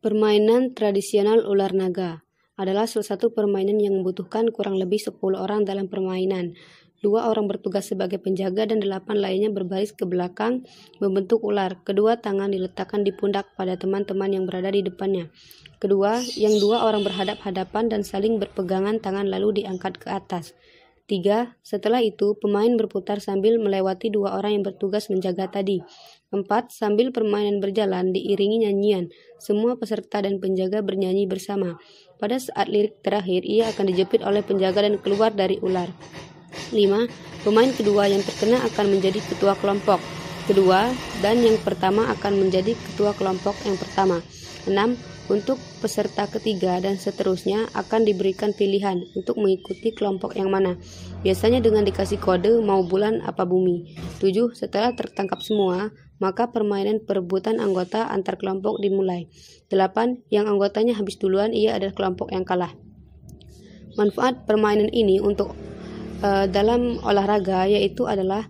Permainan tradisional ular naga adalah salah satu permainan yang membutuhkan kurang lebih 10 orang dalam permainan. 2 orang bertugas sebagai penjaga dan 8 lainnya berbaris ke belakang membentuk ular. Kedua tangan diletakkan di pundak pada teman-teman yang berada di depannya. Yang 2 orang berhadap-hadapan dan saling berpegangan tangan lalu diangkat ke atas. 3. Setelah itu, pemain berputar sambil melewati 2 orang yang bertugas menjaga tadi. 4. Sambil permainan berjalan diiringi nyanyian, semua peserta dan penjaga bernyanyi bersama. Pada saat lirik terakhir, ia akan dijepit oleh penjaga dan keluar dari ular. 5. Pemain kedua yang terkena akan menjadi ketua kelompok kedua dan yang pertama akan menjadi ketua kelompok yang pertama. 6. Untuk peserta ketiga dan seterusnya akan diberikan pilihan untuk mengikuti kelompok yang mana, biasanya dengan dikasih kode mau bulan apa bumi. 7. Setelah tertangkap semua, maka permainan perebutan anggota antar kelompok dimulai. 8. Yang anggotanya habis duluan ia adalah kelompok yang kalah. Manfaat permainan ini untuk dalam olahraga yaitu adalah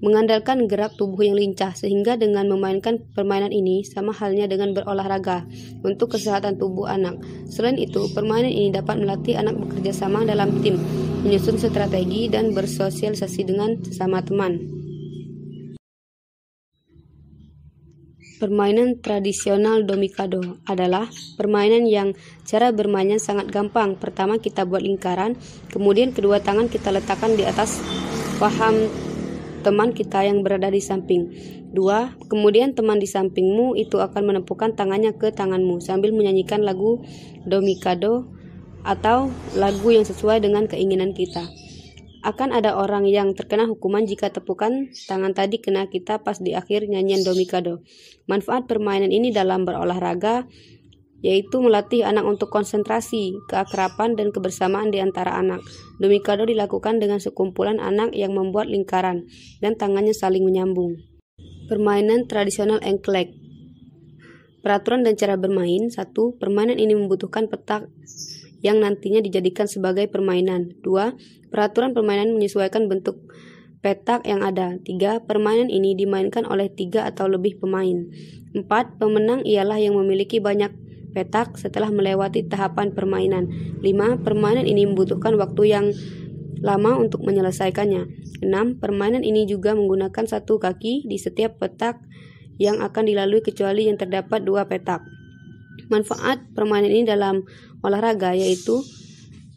mengandalkan gerak tubuh yang lincah, sehingga dengan memainkan permainan ini sama halnya dengan berolahraga untuk kesehatan tubuh anak. Selain itu, permainan ini dapat melatih anak bekerja sama dalam tim, menyusun strategi, dan bersosialisasi dengan sesama teman. Permainan tradisional domikado adalah permainan yang cara bermainnya sangat gampang. Pertama kita buat lingkaran, kemudian kedua tangan kita letakkan di atas paham teman kita yang berada di samping. 2. Kemudian teman di sampingmu itu akan menepukkan tangannya ke tanganmu sambil menyanyikan lagu domikado atau lagu yang sesuai dengan keinginan kita. Akan ada orang yang terkena hukuman jika tepukan tangan tadi kena kita pas di akhir nyanyian domikado. Manfaat permainan ini dalam berolahraga yaitu melatih anak untuk konsentrasi, keakraban, dan kebersamaan di antara anak. Domikado dilakukan dengan sekumpulan anak yang membuat lingkaran dan tangannya saling menyambung. Permainan tradisional engklek. Peraturan dan cara bermain. 1. Permainan ini membutuhkan petak yang nantinya dijadikan sebagai permainan. 2. Peraturan permainan menyesuaikan bentuk petak yang ada. 3. Permainan ini dimainkan oleh 3 atau lebih pemain. 4. Pemenang ialah yang memiliki banyak petak setelah melewati tahapan permainan. 5. Permainan ini membutuhkan waktu yang lama untuk menyelesaikannya. 6. Permainan ini juga menggunakan satu kaki di setiap petak yang akan dilalui kecuali yang terdapat 2 petak. Manfaat permainan ini dalam olahraga yaitu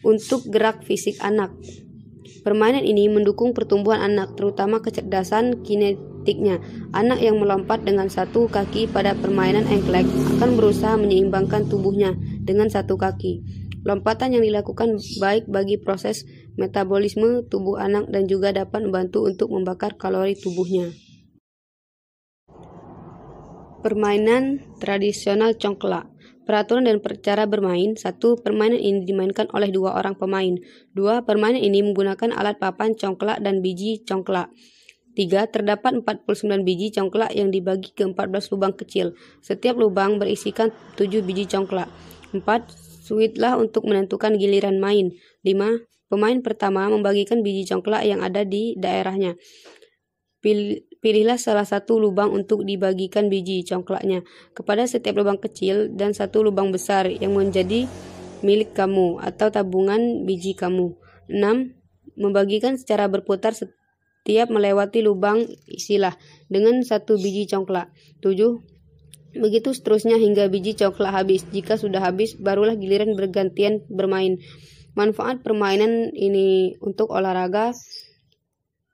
untuk gerak fisik anak. Permainan ini mendukung pertumbuhan anak, terutama kecerdasan kinetiknya. Anak yang melompat dengan satu kaki pada permainan engklek akan berusaha menyeimbangkan tubuhnya dengan satu kaki. Lompatan yang dilakukan baik bagi proses metabolisme tubuh anak dan juga dapat membantu untuk membakar kalori tubuhnya. Permainan tradisional congklak. Peraturan dan cara bermain. 1. Permainan ini dimainkan oleh 2 orang pemain. 2. Permainan ini menggunakan alat papan congklak dan biji congklak. 3. Terdapat 49 biji congklak yang dibagi ke 14 lubang kecil. Setiap lubang berisikan 7 biji congklak. 4. Suitlah untuk menentukan giliran main. 5. Pemain pertama membagikan biji congklak yang ada di daerahnya. Pilihlah salah satu lubang untuk dibagikan biji congklaknya kepada setiap lubang kecil dan satu lubang besar yang menjadi milik kamu atau tabungan biji kamu. 6. Membagikan secara berputar setiap melewati lubang isilah dengan satu biji congklak. 7. Begitu seterusnya hingga biji congklak habis. Jika sudah habis, barulah giliran bergantian bermain. Manfaat permainan ini untuk olahraga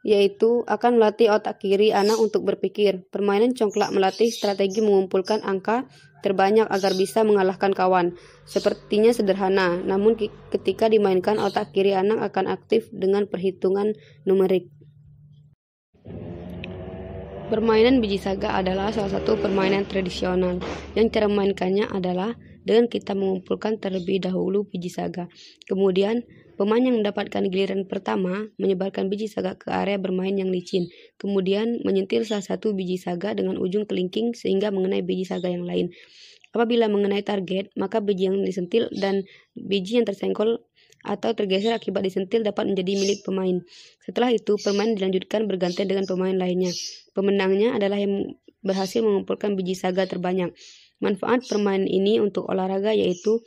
yaitu akan melatih otak kiri anak untuk berpikir. Permainan congklak melatih strategi mengumpulkan angka terbanyak agar bisa mengalahkan kawan. Sepertinya sederhana, namun ketika dimainkan otak kiri anak akan aktif dengan perhitungan numerik. Permainan biji saga adalah salah satu permainan tradisional yang cara memainkannya adalah dengan kita mengumpulkan terlebih dahulu biji saga. Kemudian, pemain yang mendapatkan giliran pertama menyebarkan biji saga ke area bermain yang licin. Kemudian, menyentil salah satu biji saga dengan ujung kelingking sehingga mengenai biji saga yang lain. Apabila mengenai target, maka biji yang disentil dan biji yang tersenggol atau tergeser akibat disentil dapat menjadi milik pemain. Setelah itu, permainan dilanjutkan bergantian dengan pemain lainnya. Pemenangnya adalah yang berhasil mengumpulkan biji saga terbanyak. Manfaat permainan ini untuk olahraga yaitu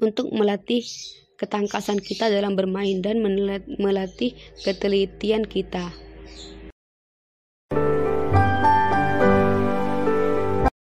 untuk melatih ketangkasan kita dalam bermain dan melatih ketelitian kita.